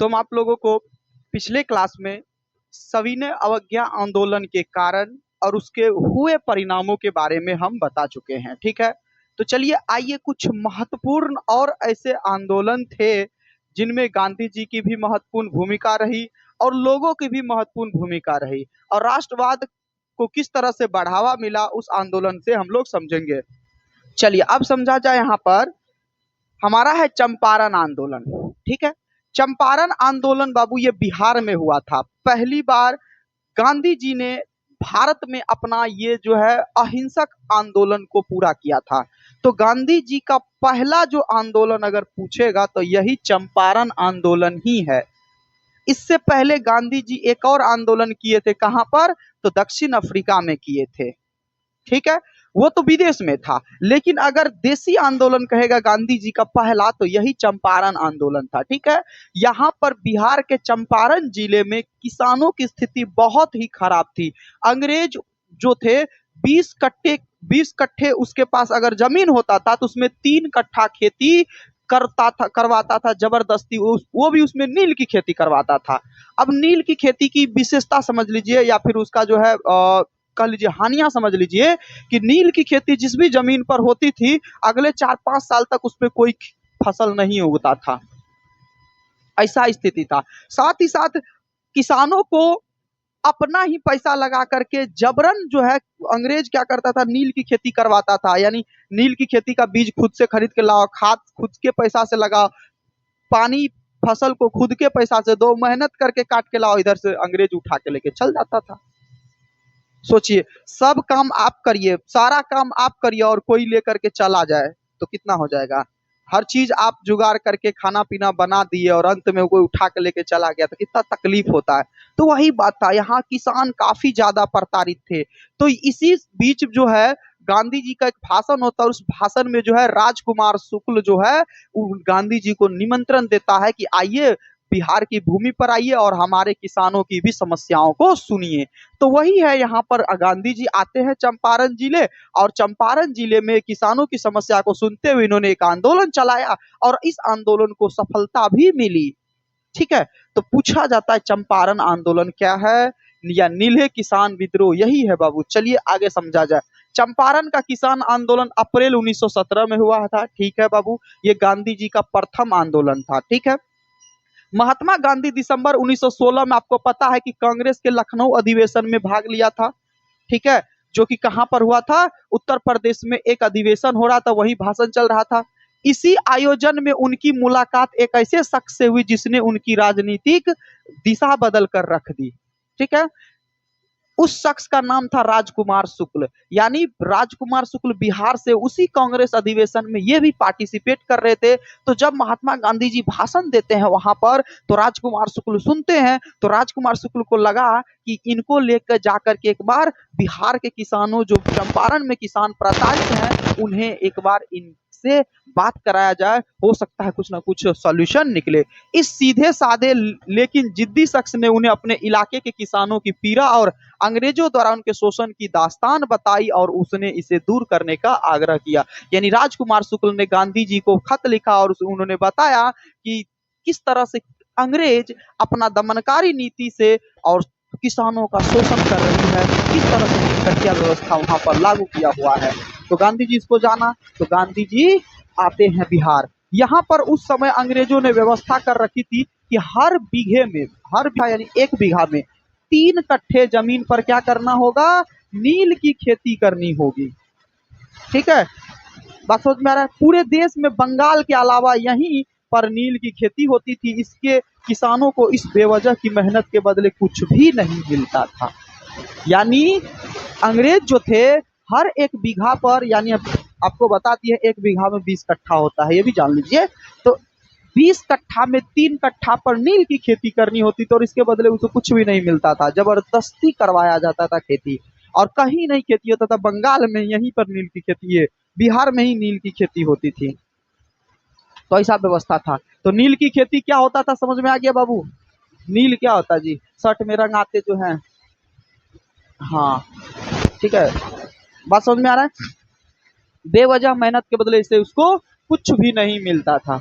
तो हम आप लोगों को पिछले क्लास में सविनय अवज्ञा आंदोलन के कारण और उसके हुए परिणामों के बारे में हम बता चुके हैं। ठीक है, तो चलिए आइए कुछ महत्वपूर्ण और ऐसे आंदोलन थे जिनमें गांधी जी की भी महत्वपूर्ण भूमिका रही और लोगों की भी महत्वपूर्ण भूमिका रही और राष्ट्रवाद को किस तरह से बढ़ावा मिला उस आंदोलन से हम लोग समझेंगे। चलिए अब समझा जाए। यहाँ पर हमारा है चंपारण आंदोलन। ठीक है, चंपारण आंदोलन बाबू ये बिहार में हुआ था। पहली बार गांधी जी ने भारत में अपना ये जो है अहिंसक आंदोलन को पूरा किया था। तो गांधी जी का पहला जो आंदोलन अगर पूछेगा तो यही चंपारण आंदोलन ही है। इससे पहले गांधी जी एक और आंदोलन किए थे। कहां पर? तो दक्षिण अफ्रीका में किए थे। ठीक है, वो तो विदेश में था, लेकिन अगर देसी आंदोलन कहेगा गांधी जी का पहला तो यही चंपारण आंदोलन था। ठीक है, यहाँ पर बिहार के चंपारण जिले में किसानों की स्थिति बहुत ही खराब थी। अंग्रेज जो थे 20 कट्ठे उसके पास अगर जमीन होता था तो उसमें 3 कट्ठा खेती करवाता था जबरदस्ती। वो भी उसमें नील की खेती करवाता था। अब नील की खेती की विशेषता समझ लीजिए या फिर उसका जो है कह लीजिए हानियां समझ लीजिए कि नील की खेती जिस भी जमीन पर होती थी अगले 4-5 साल तक उसमें कोई फसल नहीं उगता था। ऐसा स्थिति था। साथ ही साथ किसानों को अपना ही पैसा लगा करके जबरन जो है अंग्रेज क्या करता था, नील की खेती करवाता था। यानी नील की खेती का बीज खुद से खरीद के लाओ, खाद खुद के पैसा से लगाओ, पानी फसल को खुद के पैसा से दो, मेहनत करके काट के लाओ, इधर से अंग्रेज उठा के लेके चल जाता था। सोचिए, सब काम आप करिए, सारा काम आप करिए और कोई लेकर के चला जाए तो कितना हो जाएगा। हर चीज आप जुगाड़ करके खाना पीना बना दिए और अंत में कोई उठा के लेके चला गया तो कितना तकलीफ होता है। तो वही बात था, यहाँ किसान काफी ज्यादा प्रताड़ित थे। तो इसी बीच जो है गांधी जी का एक भाषण होता है। उस भाषण में जो है राजकुमार शुक्ल जो है गांधी जी को निमंत्रण देता है कि आइए बिहार की भूमि पर आइए और हमारे किसानों की भी समस्याओं को सुनिए। तो वही है, यहाँ पर गांधी जी आते हैं चंपारण जिले और चंपारण जिले में किसानों की समस्या को सुनते हुए इन्होंने एक आंदोलन चलाया और इस आंदोलन को सफलता भी मिली। ठीक है, तो पूछा जाता है चंपारण आंदोलन क्या है या नीले किसान विद्रोह यही है बाबू। चलिए आगे समझा जाए। चंपारण का किसान आंदोलन अप्रैल 1917 में हुआ था। ठीक है बाबू, ये गांधी जी का प्रथम आंदोलन था। ठीक है, महात्मा गांधी दिसंबर 1916 में आपको पता है कि कांग्रेस के लखनऊ अधिवेशन में भाग लिया था। ठीक है, जो कि कहां पर हुआ था? उत्तर प्रदेश में एक अधिवेशन हो रहा था, वही भाषण चल रहा था। इसी आयोजन में उनकी मुलाकात एक ऐसे शख्स से हुई जिसने उनकी राजनीतिक दिशा बदल कर रख दी। ठीक है, उस शख्स का नाम था राजकुमार शुक्ल। यानी राजकुमार शुक्ल बिहार से उसी कांग्रेस अधिवेशन में ये भी पार्टिसिपेट कर रहे थे। तो जब महात्मा गांधी जी भाषण देते हैं वहां पर तो राजकुमार शुक्ल सुनते हैं। तो राजकुमार शुक्ल को लगा कि इनको लेकर जाकर के एक बार बिहार के किसानों जो चंपारण में किसान प्रताड़ित हैं उन्हें एक बार इनसे बात कराया जाए, हो सकता है कुछ ना कुछ सॉल्यूशन निकले। इस सीधे साधे लेकिन जिद्दी शख्स ने उन्हें अपने इलाके के किसानों की पीड़ा और अंग्रेजों द्वारा उनके शोषण की दास्तान बताई और उसने इसे दूर करने का आग्रह किया। यानी राजकुमार शुक्ल ने गांधी जी को खत लिखा और उन्होंने बताया कि किस तरह से अंग्रेज अपना दमनकारी नीति से और किसानों का शोषण कर रही है, किस तरह से कटिया व्यवस्था वहां पर लागू किया हुआ है। तो गांधी जी इसको जाना, तो गांधी जी आते हैं बिहार। यहाँ पर उस समय अंग्रेजों ने व्यवस्था कर रखी थी कि हर बीघे में, हर बीघा यानी 1 बीघा में 3 कट्ठे जमीन पर क्या करना होगा? नील की खेती करनी होगी। ठीक है, बात समझ में आ रहा है? पूरे देश में बंगाल के अलावा यहीं पर नील की खेती होती थी। इसके किसानों को इस बेवजह की मेहनत के बदले कुछ भी नहीं मिलता था। यानी अंग्रेज जो थे हर 1 बीघा पर, यानी आपको बताती है 1 बीघा में 20 कट्ठा होता है, ये भी जान लीजिए। तो 20 कट्ठा में 3 कट्ठा पर नील की खेती करनी होती थी और इसके बदले उसे कुछ भी नहीं मिलता था। जबरदस्ती करवाया जाता था खेती और कहीं नहीं खेती होता था। बंगाल में यहीं पर नील की खेती है, बिहार में ही नील की खेती होती थी। तो ऐसा व्यवस्था था। तो नील की खेती क्या होता था समझ में आ गया बाबू? नील क्या होता जी? शर्ट में रंग आते जो हैं, हाँ ठीक है, बात समझ में आ रहा है? बेवजह मेहनत के बदले इसे उसको कुछ भी नहीं मिलता था।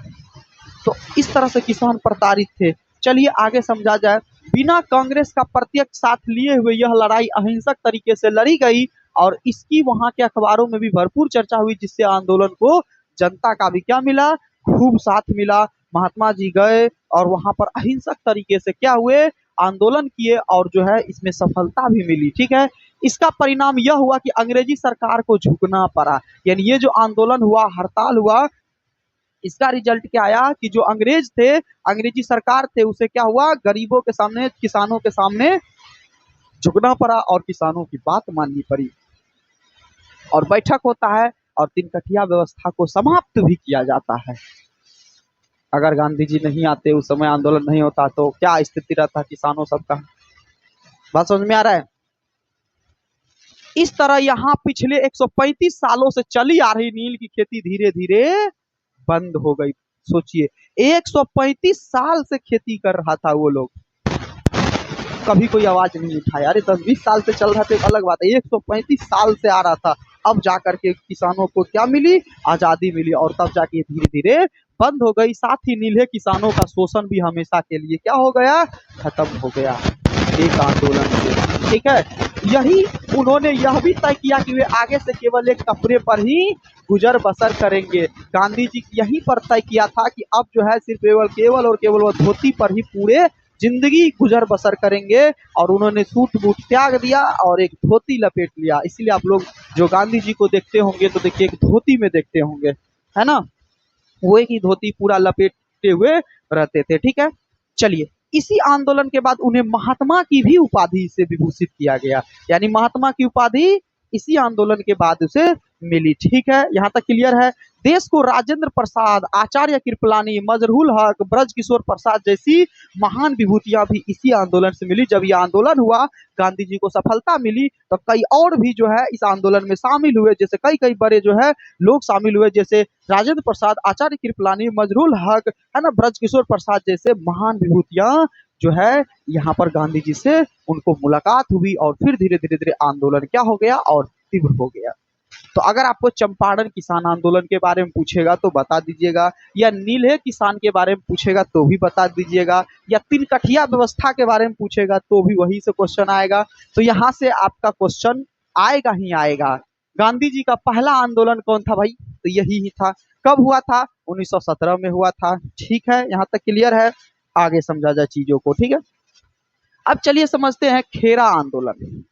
तो इस तरह से किसान प्रताड़ित थे। चलिए आगे समझा जाए। बिना कांग्रेस का प्रत्यक्ष साथ लिए हुए यह लड़ाई अहिंसक तरीके से लड़ी गई और इसकी वहां के अखबारों में भी भरपूर चर्चा हुई, जिससे आंदोलन को जनता का भी क्या मिला, खूब साथ मिला। महात्मा जी गए और वहां पर अहिंसक तरीके से क्या हुए, आंदोलन किए और जो है इसमें सफलता भी मिली। ठीक है, इसका परिणाम यह हुआ कि अंग्रेजी सरकार को झुकना पड़ा। यानी ये जो आंदोलन हुआ, हड़ताल हुआ, इसका रिजल्ट क्या आया कि जो अंग्रेज थे, अंग्रेजी सरकार थे, उसे क्या हुआ, गरीबों के सामने, किसानों के सामने झुकना पड़ा और किसानों की बात माननी पड़ी। और बैठक होता है और तीन कठिया व्यवस्था को समाप्त भी किया जाता है। अगर गांधी जी नहीं आते, उस समय आंदोलन नहीं होता, तो क्या स्थिति रहता किसानों सबका। बात समझ में आ रहा है। इस तरह यहाँ पिछले 135 सालों से चली आ रही नील की खेती धीरे धीरे बंद हो गई। सोचिए 135 साल से खेती कर रहा था वो लोग, कभी कोई आवाज नहीं उठाया। अरे 10-20 साल से चल रहा था एक अलग बात है, 135 साल से आ रहा था। अब जाकर के किसानों को क्या मिली, आजादी मिली, और तब जाके धीरे धीरे बंद हो गई। साथ ही नीले किसानों का शोषण भी हमेशा के लिए क्या हो गया, खत्म हो गया एक आंदोलन से। ठीक है, यही उन्होंने यह भी तय किया कि वे आगे से केवल एक कपड़े पर ही गुजर बसर करेंगे। गांधी जी यहीं पर तय किया था कि अब जो है सिर्फ केवल और केवल वो धोती पर ही पूरे जिंदगी गुजर बसर करेंगे। और उन्होंने सूट बूट त्याग दिया और एक धोती लपेट लिया। इसलिए आप लोग जो गांधी जी को देखते होंगे तो देखिए एक धोती में देखते होंगे, है ना, वो एक ही धोती पूरा लपेटे हुए रहते थे। ठीक है, चलिए इसी आंदोलन के बाद उन्हें महात्मा की भी उपाधि से विभूषित किया गया। यानी महात्मा की उपाधि इसी आंदोलन के बाद उसे मिली। ठीक है, यहाँ तक क्लियर है। देश को राजेंद्र प्रसाद, आचार्य कृपलानी, मजरूल हक, ब्रज किशोर प्रसाद जैसी महान विभूतियां भी इसी आंदोलन से मिली। जब यह आंदोलन हुआ, गांधी जी को सफलता मिली, तो कई और भी जो है इस आंदोलन में शामिल हुए। जैसे कई कई बड़े जो है लोग शामिल हुए, जैसे राजेंद्र प्रसाद, आचार्य कृपलानी, मजरूल हक, है ना, ब्रज किशोर प्रसाद जैसे महान विभूतियां जो है यहाँ पर गांधी जी से उनको मुलाकात हुई और फिर धीरे धीरे धीरे आंदोलन क्या हो गया और तीव्र हो गया। तो अगर आपको चंपारण किसान आंदोलन के बारे में पूछेगा तो बता दीजिएगा, या नीले किसान के बारे में पूछेगा तो भी बता दीजिएगा, या तीन कठिया व्यवस्था के बारे में पूछेगा तो भी वही से क्वेश्चन आएगा। तो यहाँ से आपका क्वेश्चन आएगा ही आएगा। गांधी जी का पहला आंदोलन कौन था भाई, तो यही ही था। कब हुआ था, 1917 में हुआ था। ठीक है, यहाँ तक क्लियर है। आगे समझा जाए चीजों को। ठीक है, अब चलिए समझते हैं खेरा आंदोलन।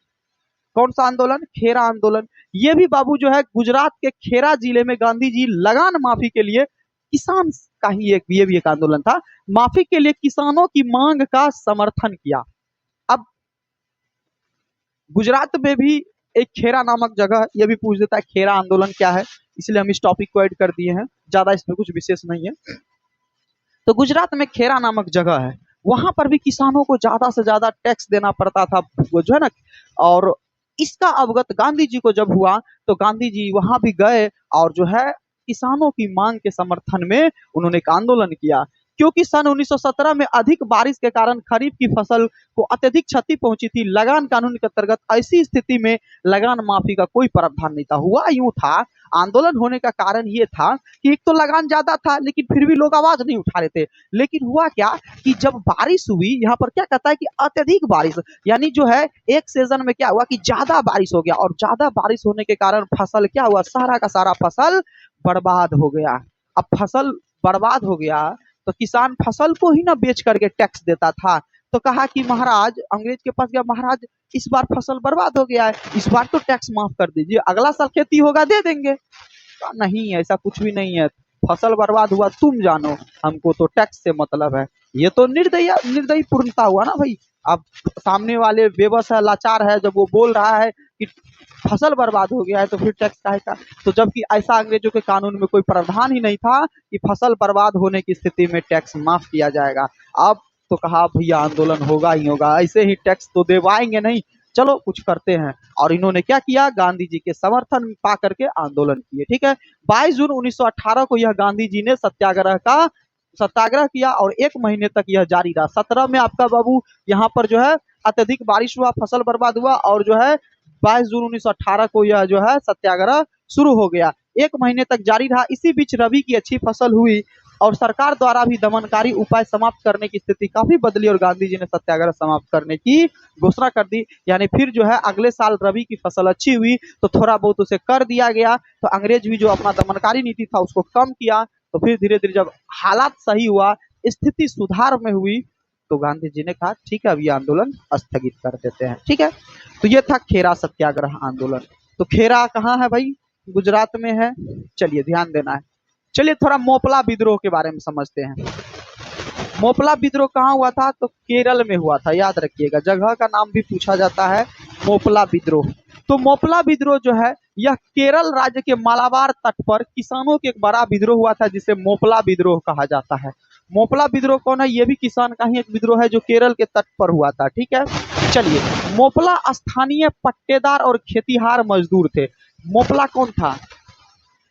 कौन सा आंदोलन, खेरा आंदोलन। ये भी बाबू जो है गुजरात के खेरा जिले में गांधी जी लगान माफी के लिए, किसान का ही एक, ये भी एक आंदोलन था, माफी के लिए किसानों की मांग का समर्थन किया। अब गुजरात में भी एक खेरा नामक जगह, ये भी पूछ देता है खेरा आंदोलन क्या है, इसलिए हम इस टॉपिक को ऐड कर दिए हैं, ज्यादा इसमें कुछ विशेष नहीं है। तो गुजरात में खेरा नामक जगह है, वहां पर भी किसानों को ज्यादा से ज्यादा टैक्स देना पड़ता था, वो जो है ना। और इसका अवगत गांधी जी को जब हुआ तो गांधी जी वहां भी गए और जो है किसानों की मांग के समर्थन में उन्होंने एक आंदोलन किया। क्योंकि सन 1917 में अधिक बारिश के कारण खरीफ की फसल को अत्यधिक क्षति पहुंची थी। लगान कानून के अंतर्गत ऐसी स्थिति में लगान माफी का कोई प्रावधान नहीं था। हुआ यूं था, आंदोलन होने का कारण ये था कि एक तो लगान ज्यादा था लेकिन फिर भी लोग आवाज नहीं उठा रहे थे। लेकिन हुआ क्या कि जब बारिश हुई, यहाँ पर क्या कहता है कि अत्यधिक बारिश, यानी जो है एक सीजन में क्या हुआ कि ज्यादा बारिश हो गया, और ज्यादा बारिश होने के कारण फसल क्या हुआ, सारा का सारा फसल बर्बाद हो गया। अब फसल बर्बाद हो गया तो किसान फसल को ही ना बेच करके टैक्स देता था। तो कहा कि महाराज, अंग्रेज के पास गया, महाराज इस बार फसल बर्बाद हो गया है, इस बार तो टैक्स माफ कर दीजिए, अगला साल खेती होगा दे देंगे। नहीं, ऐसा कुछ भी नहीं है, फसल बर्बाद हुआ तुम जानो, हमको तो टैक्स से मतलब है। ये तो निर्दयी पूर्णता हुआ ना भाई। अब सामने वाले बेबस है, लाचार है, जब वो बोल रहा है कि फसल बर्बाद हो गया है तो फिर टैक्स काहे का। तो जबकि ऐसा अंग्रेजों के कानून में कोई प्रावधान ही नहीं था कि फसल बर्बाद होने की स्थिति में टैक्स माफ किया जाएगा। अब तो कहा भैया आंदोलन होगा ही होगा, ऐसे ही टैक्स तो देवाएंगे नहीं, चलो कुछ करते हैं। और इन्होंने क्या किया, गांधी जी के समर्थन पा करके आंदोलन किए। ठीक है, 22 जून 1918 को यह गांधी जी ने सत्याग्रह किया और 1 महीने तक यह जारी रहा। 17 में आपका बाबू यहाँ पर जो है अत्यधिक बारिश हुआ, फसल बर्बाद हुआ, और जो है 22 जून 1918 को यह जो है सत्याग्रह शुरू हो गया। 1 महीने तक जारी रहा। इसी बीच रबी की अच्छी फसल हुई और सरकार द्वारा भी दमनकारी उपाय समाप्त करने की स्थिति काफी बदली और गांधी जी ने सत्याग्रह समाप्त करने की घोषणा कर दी। यानी फिर जो है अगले साल रबी की फसल अच्छी हुई तो थोड़ा बहुत उसे कर दिया गया, तो अंग्रेज भी जो अपना दमनकारी नीति था उसको कम किया। तो फिर धीरे धीरे जब हालात सही हुआ, स्थिति सुधार में हुई, तो गांधी जी ने कहा ठीक है अब ये आंदोलन स्थगित कर देते हैं। ठीक है, तो ये था खेरा सत्याग्रह आंदोलन। तो खेरा कहाँ है भाई? गुजरात में है। चलिए ध्यान देना है। चलिए थोड़ा मोपला विद्रोह के बारे में समझते हैं। मोपला विद्रोह कहाँ हुआ था? तो केरल में हुआ था, याद रखिएगा। जगह का नाम भी पूछा जाता है, मोपला विद्रोह। तो मोपला विद्रोह जो है यह केरल राज्य के मालाबार तट पर किसानों के एक बड़ा विद्रोह हुआ था, जिसे मोपला विद्रोह कहा जाता है। मोपला विद्रोह कौन है? ये भी किसान का ही एक विद्रोह है जो केरल के तट पर हुआ था। ठीक है, चलिए। मोपला स्थानीय पट्टेदार और खेतीहार मजदूर थे। मोपला कौन था?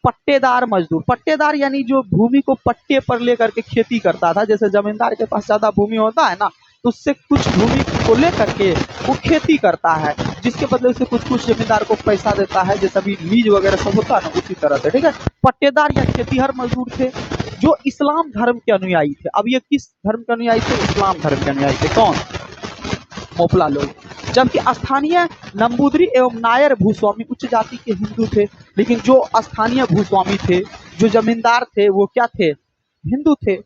पट्टेदार मजदूर। पट्टेदार यानी जो भूमि को पट्टे पर लेकर के खेती करता था। जैसे जमींदार के पास ज्यादा भूमि होता है ना, तो उससे कुछ भूमि को लेकर के वो खेती करता है, जिसके बदले से कुछ कुछ जमींदार को पैसा देता है, जैसे अभी लीज वगैरह सब होता है ना, उसी तरह से। ठीक है, पट्टेदार या खेतीहर मजदूर थे जो इस्लाम धर्म के अनुयायी थे। अब ये किस धर्म के अनुयायी थे? इस्लाम धर्म के अनुयायी थे। कौन? मोपला लोग। जबकि स्थानीय नंबूदरी एवं नायर भूस्वामी उच्च जाति के हिंदू थे। लेकिन जो स्थानीय भूस्वामी थे, जो जमींदार थे, वो क्या थे? हिंदू थे।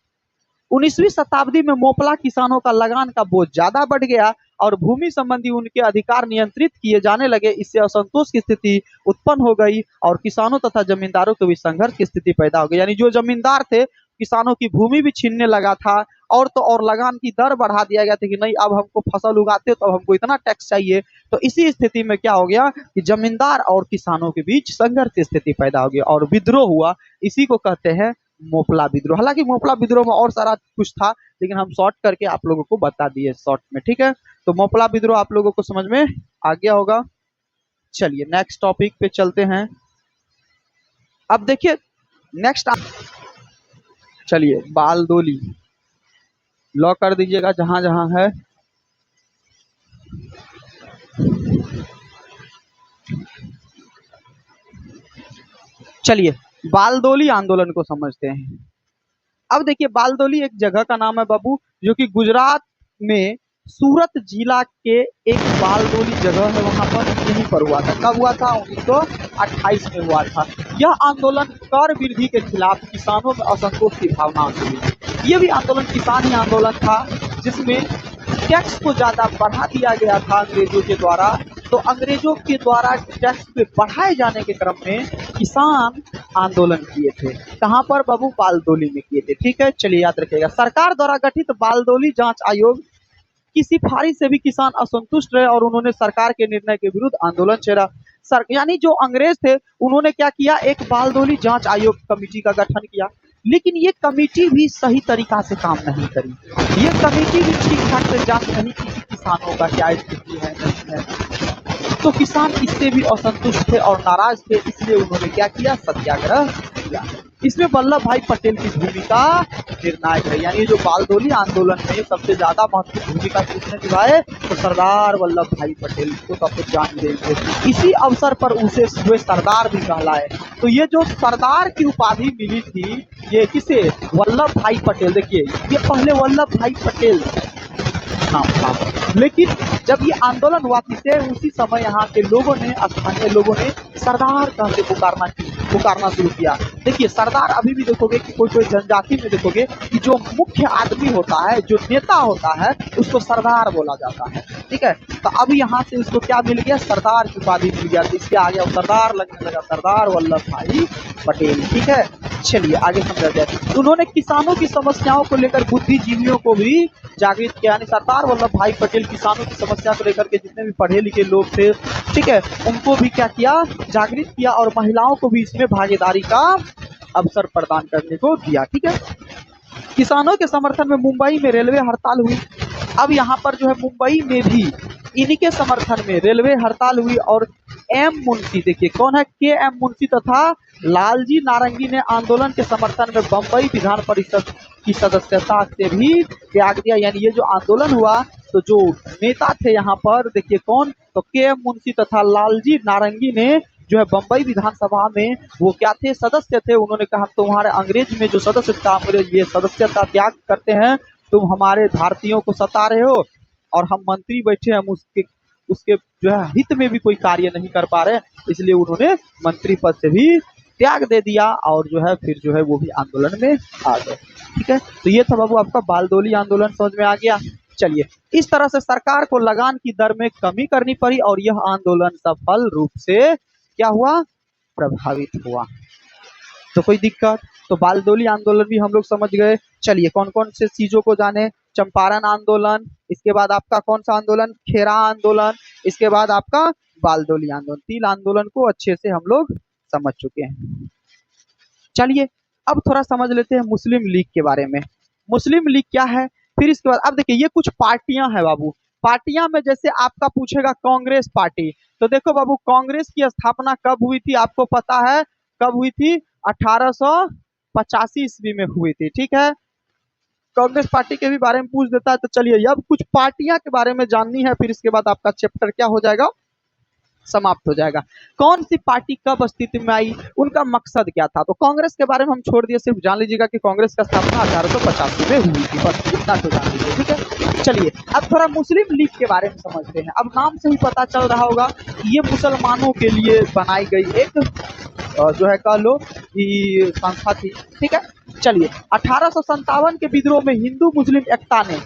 19वीं शताब्दी में मोपला किसानों का लगान का बोझ ज्यादा बढ़ गया और भूमि संबंधी उनके अधिकार नियंत्रित किए जाने लगे। इससे असंतोष की स्थिति उत्पन्न हो गई और किसानों तथा जमींदारों के बीच संघर्ष की स्थिति पैदा हो गई। यानी जो जमींदार थे, किसानों की भूमि भी छीनने लगा था, और तो और लगान की दर बढ़ा दिया गया था कि नहीं अब हमको फसल उगाते तो अब हमको इतना टैक्स चाहिए। तो इसी स्थिति में क्या हो गया कि जमींदार और किसानों के बीच संघर्ष की स्थिति पैदा हो गई और विद्रोह हुआ। इसी को कहते हैं मोपला विद्रोह। हालांकि मोपला विद्रोह में और सारा कुछ था, लेकिन हम शॉर्ट करके आप लोगों को बता दिए शॉर्ट में। ठीक है, तो मोपला विद्रोह आप लोगों को समझ में आ गया होगा। चलिए नेक्स्ट टॉपिक पे चलते हैं। अब देखिए नेक्स्ट, चलिए बालदोली लॉक कर दीजिएगा जहां जहां है। चलिए बालदोली आंदोलन को समझते हैं। अब देखिए बालदोली एक जगह का नाम है बाबू, जो कि गुजरात में सूरत जिला के एक बालदोली जगह है, वहां पर यहीं पर हुआ था। कब हुआ था? 1928 में हुआ था। यह आंदोलन कर वृद्धि के खिलाफ किसानों में असंतोष की भावना से हुई। ये भी आंदोलन किसान ही आंदोलन था, जिसमें टैक्स को ज्यादा बढ़ा दिया गया था अंग्रेजों के द्वारा। तो अंग्रेजों के द्वारा टैक्स पे बढ़ाए जाने के क्रम में किसान आंदोलन किए थे। कहाँ पर बाबू? बालदोली में किए थे। ठीक है, चलिए याद रखिएगा। सरकार द्वारा गठित बालदोली जांच आयोग की सिफारिश से भी किसान असंतुष्ट रहे और उन्होंने सरकार के निर्णय के विरुद्ध आंदोलन छेड़ा। यानी जो अंग्रेज थे उन्होंने क्या किया? एक बालदोली जांच आयोग कमेटी का गठन किया, लेकिन ये कमेटी भी सही तरीका से काम नहीं करी। ये कमेटी भी ठीक ठाक से जांच नहीं की कि किसानों का क्या स्थिति है, नहीं है। तो किसान इससे भी असंतुष्ट थे और नाराज थे, इसलिए उन्होंने क्या किया? सत्याग्रह किया। इसमें वल्लभ भाई पटेल की भूमिका निर्णायक है। यानी जो बालदोली आंदोलन में सबसे ज्यादा महत्वपूर्ण भूमिका किसने निभाए? तो सरदार वल्लभ भाई पटेल को तो आप जान देंगे। इसी अवसर पर उसे हुए सरदार भी कहलाए। तो ये जो सरदार की उपाधि मिली थी, ये किसे? वल्लभ भाई पटेल। देखिए ये पहले वल्लभ भाई पटेल नाम था, लेकिन जब ये आंदोलन हुआ किसे? उसी समय यहाँ के लोगों ने, स्थानीय लोगों ने सरदार कहते पुकारना शुरू किया। देखिए सरदार अभी भी देखोगे कि कोई कोई जनजाति में देखोगे कि जो मुख्य आदमी होता है, जो नेता होता है, उसको सरदार बोला जाता है। ठीक है, तो अब यहाँ से उसको क्या मिल गया? सरदार की उपाधि मिल गया। तो इसके आगे अब सरदार लगने लगा, सरदार वल्लभ भाई पटेल। ठीक है, चलिए आगे समझा जाए। उन्होंने किसानों की समस्याओं को लेकर बुद्धिजीवियों को भी जागृत किया। यानी सरदार वल्लभ भाई पटेल किसानों की समस्या को लेकर के जितने भी पढ़े लिखे लोग थे, ठीक है, उनको भी क्या किया? जागृत किया और महिलाओं को भी इसमें भागीदारी का अवसर प्रदान करने को दिया। ठीक है, किसानों के समर्थन में मुंबई में रेलवे हड़ताल हुई। अब यहाँ पर जो है मुंबई में भी इन्हीं के समर्थन में रेलवे हड़ताल हुई और एम मुंशी, देखिए कौन है? के एम मुंशी तथा लालजी नारंगी ने आंदोलन के समर्थन में बम्बई विधान परिषद की सदस्यता से भी त्याग दिया। यानी ये जो आंदोलन हुआ, तो जो नेता थे यहाँ पर देखिए कौन? तो के एम मुंशी तथा लालजी नारंगी ने जो है बम्बई विधानसभा में वो क्या थे, सदस्य थे। उन्होंने कहा तुम्हारे अंग्रेज में जो सदस्य था, ये सदस्यता त्याग करते हैं, तुम हमारे भारतीयों को सता रहे हो और हम मंत्री बैठे, हम उसके उसके जो है हित में भी कोई कार्य नहीं कर पा रहे, इसलिए उन्होंने मंत्री पद से भी त्याग दे दिया और जो है फिर जो है वो भी आंदोलन में आ गए। ठीक है, तो ये था बाबू आपका बारदोली आंदोलन, समझ में आ गया। चलिए, इस तरह से सरकार को लगान की दर में कमी करनी पड़ी और यह आंदोलन सफल रूप से क्या हुआ, प्रभावित हुआ। तो कोई दिक्कत, तो बारदोली आंदोलन भी हम लोग समझ गए। चलिए, कौन कौन से चीजों को जाने, चंपारण आंदोलन, इसके बाद आपका कौन सा आंदोलन, खेरा आंदोलन, इसके बाद आपका बारदोली आंदोलन। 3 आंदोलन को अच्छे से हम लोग समझ चुके हैं। चलिए, अब थोड़ा समझ लेते हैं मुस्लिम लीग के बारे में। मुस्लिम लीग क्या है, फिर इसके बाद अब देखिए ये कुछ पार्टियां हैं बाबू। पार्टियां में जैसे आपका पूछेगा कांग्रेस पार्टी, तो देखो बाबू कांग्रेस की स्थापना कब हुई थी, आपको पता है कब हुई थी, 1885 ईस्वी में हुई थी। ठीक है, कांग्रेस पार्टी के भी बारे में पूछ देता है। तो चलिए, अब कुछ पार्टियां के बारे में जाननी है, फिर इसके बाद आपका चैप्टर क्या हो जाएगा, समाप्त हो जाएगा। कौन सी पार्टी कब अस्तित्व में आई, उनका मकसद क्या था। तो कांग्रेस के बारे में हम छोड़ दिए, सिर्फ जान लीजिएगा कि कांग्रेस का स्थापना 1885 में हुई थी, बस इतना तो जान लीजिए। ठीक है, चलिए अब थोड़ा मुस्लिम लीग के बारे में समझते हैं। अब नाम से ही पता चल रहा होगा ये मुसलमानों के लिए बनाई गई एक जो है कह लो कि संस्था थी। ठीक है, चलिए 1857 के विद्रोह में हिंदू मुस्लिम एकता ने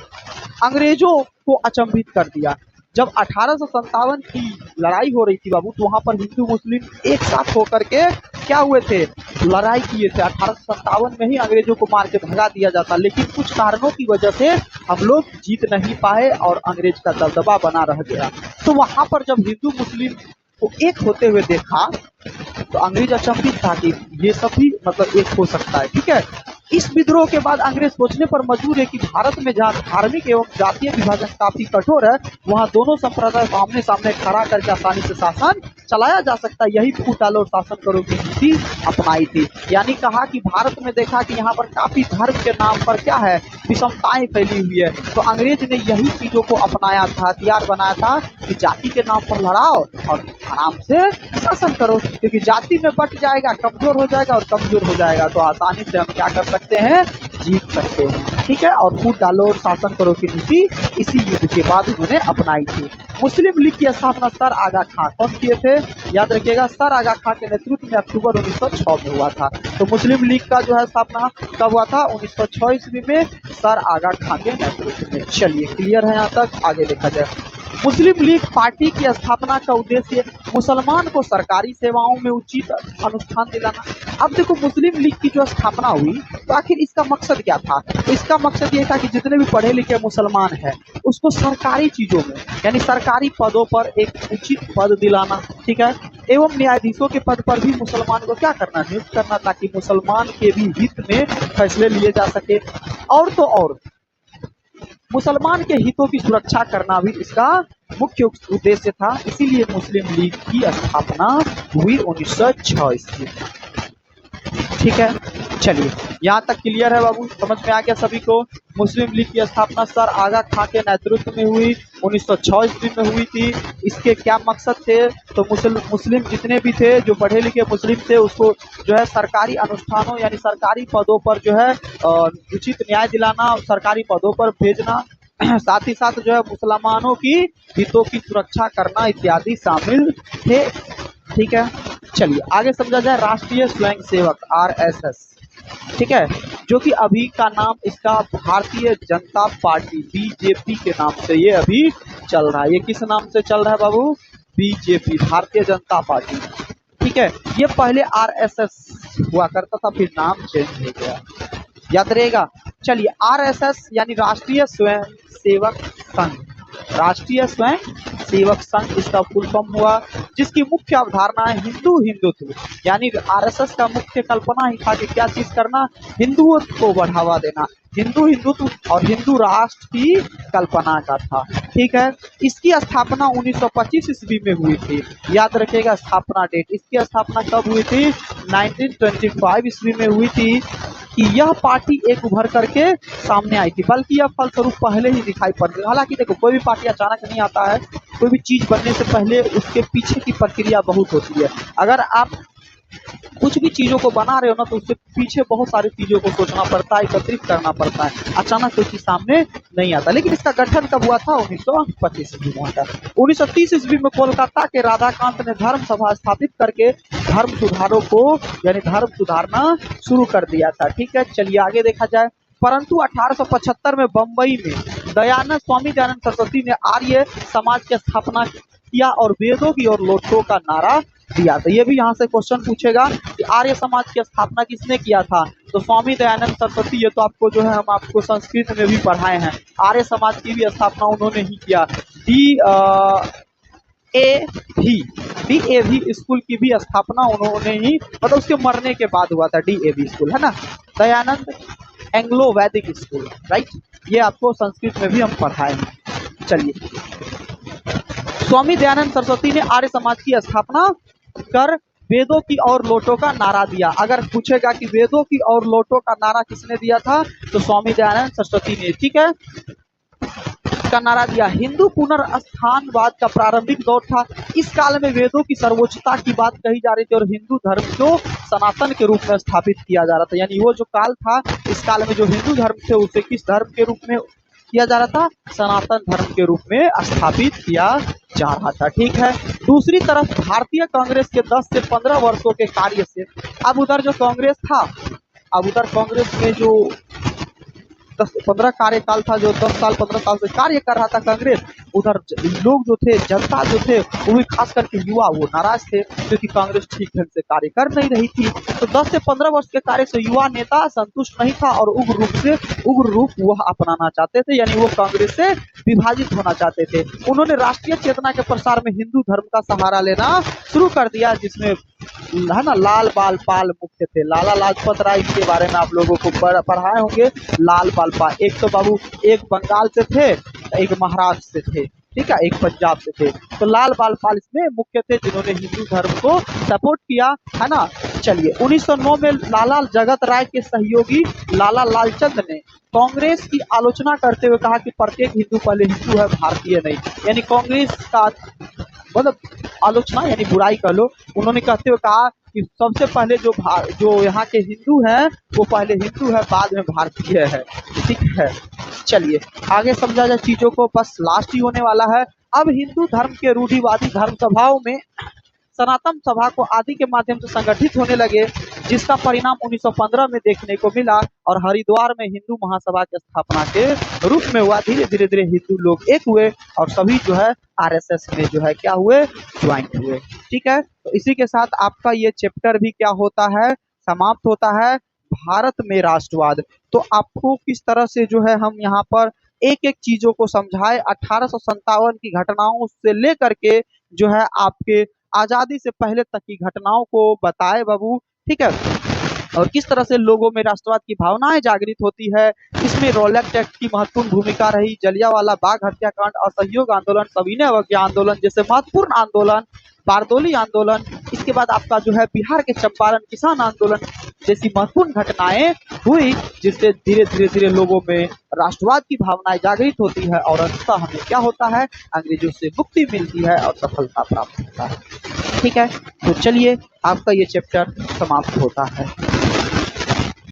अंग्रेजों को अचंभित कर दिया। जब 1857 की लड़ाई हो रही थी बाबू, तो वहां पर हिंदू मुस्लिम एक साथ होकर के क्या हुए थे, लड़ाई किए थे। 1857 में ही अंग्रेजों को मार के भगा दिया जाता, लेकिन कुछ कारणों की वजह से हम लोग जीत नहीं पाए और अंग्रेज का दबदबा बना रह गया। तो वहां पर जब हिंदू मुस्लिम को एक होते हुए देखा तो अंग्रेज अचंभित था कि ये सब भी मतलब एक हो सकता है। ठीक है, इस विद्रोह के बाद अंग्रेज सोचने पर मजबूर है कि भारत में जहाँ धार्मिक एवं जातीय विभाजन काफी कठोर है, वहाँ दोनों संप्रदाय आमने सामने खड़ा करके आसानी से शासन चलाया जा सकता है। यही फूट डालो और शासन करो की नीति अपनाई थी। यानी कहा कि भारत में देखा कि यहाँ पर काफी धर्म के नाम पर क्या है, विषमताएं फैली हुई है, तो अंग्रेज ने यही चीजों को अपनाया था, हथियार बनाया था कि जाति के नाम पर लड़ाओ और आराम से शासन करो, क्योंकि जाति में बट जाएगा, कमजोर हो जाएगा, और कमजोर हो जाएगा तो आसानी से हम क्या कर सकते हैं, जीत सकते हैं। ठीक है, और फूट डालो और शासन करो की नीति इसी युद्ध के बाद उन्होंने अपनाई थी। मुस्लिम लीग की स्थापना सर आगा खां कौन किए थे, याद रखिएगा, सर आगा खां के नेतृत्व में अक्टूबर 1906 में हुआ था। तो मुस्लिम लीग का जो है स्थापना कब हुआ था, 1906 ईस्वी में सर आगा खां के नेतृत्व में। चलिए क्लियर है यहाँ तक, आगे देखा जाए। मुस्लिम लीग पार्टी की स्थापना का उद्देश्य मुसलमान को सरकारी सेवाओं में उचित अनुष्ठान दिलाना। अब देखो मुस्लिम लीग की जो स्थापना हुई तो आखिर इसका मकसद क्या था, तो इसका मकसद ये था कि जितने भी पढ़े लिखे मुसलमान हैं उसको सरकारी चीजों में यानी सरकारी पदों पर एक उचित पद दिलाना। ठीक है, एवं न्यायाधीशों के पद पर भी मुसलमान को क्या करना, नियुक्त करना, ताकि मुसलमान के भी हित में फैसले लिए जा सके। और तो और मुसलमान के हितों की सुरक्षा करना भी इसका मुख्य उद्देश्य था। इसीलिए मुस्लिम लीग की स्थापना हुई 1906 ईस्वी। ठीक है, चलिए यहाँ तक क्लियर है बाबू, समझ में आ गया सभी को। मुस्लिम लीग की स्थापना सर आगा खां के नेतृत्व में हुई, 1906 ईस्वी में हुई थी। इसके क्या मकसद थे, तो मुस्लिम जितने भी थे जो पढ़े लिखे मुस्लिम थे उसको जो है सरकारी अनुष्ठानों यानी सरकारी पदों पर जो है उचित न्याय दिलाना, सरकारी पदों पर भेजना, साथ ही साथ जो है मुसलमानों की हितों की सुरक्षा करना इत्यादि शामिल थे। ठीक है, चलिए आगे समझा जाए। राष्ट्रीय स्वयं सेवक RSS, ठीक है, जो कि अभी का नाम इसका भारतीय जनता पार्टी BJP के नाम से ये अभी चल रहा है। ये किस नाम से चल रहा है बाबू, BJP, भारतीय जनता पार्टी। ठीक है, ये पहले RSS हुआ करता था, फिर नाम चेंज हो गया, याद रहेगा। चलिए RSS यानी राष्ट्रीय स्वयं सेवक संघ, राष्ट्रीय स्वयं सेवक संघ इसका फुल फॉर्म हुआ, जिसकी मुख्य अवधारणा है हिंदू हिंदुत्व। यानी RSS का मुख्य कल्पना ही था कि क्या चीज करना, हिंदुत्व को बढ़ावा देना, हिंदू हिंदुत्व और हिंदू राष्ट्र की कल्पना का था। ठीक है, इसकी स्थापना 1925 ईस्वी में हुई थी, याद रखिएगा स्थापना डेट। इसकी स्थापना कब हुई थी, 1925 ईस्वी में हुई थी। कि यह पार्टी एक उभर करके सामने आई थी, बल्कि यह फलस्वरूप पहले ही दिखाई पड़ रही। हालांकि देखो कोई भी पार्टी अचानक नहीं आता है, कोई भी चीज बनने से पहले उसके पीछे की प्रक्रिया बहुत होती है। अगर आप कुछ भी चीजों को बना रहे हो ना तो उसके पीछे बहुत सारी चीजों को सोचना पड़ता है, एकत्रित करना पड़ता है, अचानक कोई चीज सामने नहीं आता। लेकिन इसका गठन कब हुआ था? 1925 ईस्वी में हुआ था। 1930 ईस्वी में कोलकाता के राधाकांत ने धर्म सभा स्थापित करके धर्म सुधारों को यानी धर्म सुधारना शुरू कर दिया था। ठीक है, चलिए आगे देखा जाए। परंतु 1875 में बंबई में स्वामी दयानंद सरस्वती ने आर्य समाज की स्थापना किया और वेदों की और लोटो का नारा दिया। तो ये भी यहाँ से क्वेश्चन पूछेगा कि आर्य समाज की स्थापना किसने किया था? तो स्वामी दयानंद सरस्वती। ये तो आपको जो है हम आपको संस्कृत में भी पढ़ाए हैं, आर्य समाज की भी स्थापना उन्होंने ही किया। DAV स्कूल की भी स्थापना उन्होंने ही, मतलब उसके मरने के बाद हुआ था। DAV स्कूल है ना, दयानंद एंग्लो वैदिक स्कूल, राइट। ये आपको संस्कृत में भी हम पढ़ाए हैं। चलिए, स्वामी दयानंद सरस्वती ने आर्य समाज की स्थापना कर वेदों की और लोटो का नारा दिया। अगर पूछेगा कि वेदों की और लोटो का नारा किसने दिया था, तो स्वामी दयानंद सरस्वती ने, ठीक है, का नारा दिया। हिंदू पुनर्स्थानवाद का प्रारंभिक दौर था। इस काल में वेदों की सर्वोच्चता की बात कही जा रही थी और हिंदू धर्म को सनातन के रूप में स्थापित किया जा रहा था। यानी वो जो काल था, इस काल में जो हिंदू धर्म थे उसे किस धर्म के रूप में किया जा रहा था? सनातन धर्म के रूप में स्थापित किया जा रहा था। ठीक है। दूसरी तरफ भारतीय कांग्रेस के 10 से 15 वर्षों के कार्य से, अब उधर जो कांग्रेस था, अब उधर कांग्रेस में जो 10-15 कार्यकाल था, जो 10 साल 15 साल से कार्य कर रहा था कांग्रेस, उधर लोग जो थे, जनता जो थे, वो भी खास करके युवा, वो नाराज थे क्योंकि कांग्रेस ठीक ढंग से कार्य कर नहीं रही थी। तो 10 से 15 वर्ष के कार्य से युवा नेता संतुष्ट नहीं था और उग्र रूप वह अपनाना चाहते थे, यानी वो कांग्रेस से विभाजित होना चाहते थे। उन्होंने राष्ट्रीय चेतना के प्रसार में हिंदू धर्म का सहारा लेना शुरू कर दिया, जिसमें है ना लाल बाल पाल मुख्य थे। लाला लाजपत राय के बारे में आप लोगों को पढ़ाए होंगे। लाल बाल पाल, एक तो बाबू एक बंगाल से थे, एक महाराष्ट्र से थे, ठीक है, एक पंजाब से थे। तो लाल बाल पाल इसमें मुख्य थे जिन्होंने हिंदू धर्म को सपोर्ट किया, है ना। चलिए, 1909 में लाला जगत राय के सहयोगी लाला लालचंद ने कांग्रेस की आलोचना करते हुए कहा कि प्रत्येक हिंदू पहले हिंदू है, भारतीय नहीं। यानी कांग्रेस का मतलब आलोचना यानी बुराई कर लो, उन्होंने कहते हुए कहा कि सबसे पहले जो यहाँ के हिंदू हैं वो पहले हिंदू है, बाद में भारतीय है। ठीक है, चलिए आगे समझा जाए चीजों को, बस लास्ट ही होने वाला है। अब हिंदू धर्म के रूढ़िवादी धर्म सभाओं में सनातन सभा को आदि के माध्यम से संगठित होने लगे, जिसका परिणाम 1915 में देखने को मिला और हरिद्वार में हिंदू महासभा की स्थापना के रूप में हुआ। धीरे धीरे हिंदू लोग एक हुए और सभी जो है आरएसएस में जो है क्या हुए, ज्वाइन हुए। ठीक है, तो इसी के साथ आपका ये चैप्टर भी क्या होता है, समाप्त होता है, भारत में राष्ट्रवाद। तो आपको किस तरह से जो है हम यहाँ पर एक एक चीजों को समझाए, 1857 की घटनाओं से लेकर के जो है आपके आजादी से पहले तक की घटनाओं को बताए बाबू। ठीक है, और किस तरह से लोगों में राष्ट्रवाद की भावनाएं जागृत होती है, इसमें रॉलेट एक्ट की महत्वपूर्ण भूमिका रही, जलियांवाला बाग हत्याकांड, असहयोग आंदोलन, सविनय अवज्ञा आंदोलन जैसे महत्वपूर्ण आंदोलन, बारदोली आंदोलन, इसके बाद आपका जो है बिहार के चंपारण किसान आंदोलन जैसी महत्वपूर्ण घटनाएं हुई, जिससे धीरे धीरे लोगों में राष्ट्रवाद की भावनाएं जागृत होती है और अंततः हमें क्या होता है, अंग्रेजों से मुक्ति मिलती है और सफलता प्राप्त होता है। ठीक है, तो चलिए आपका ये चैप्टर समाप्त होता है।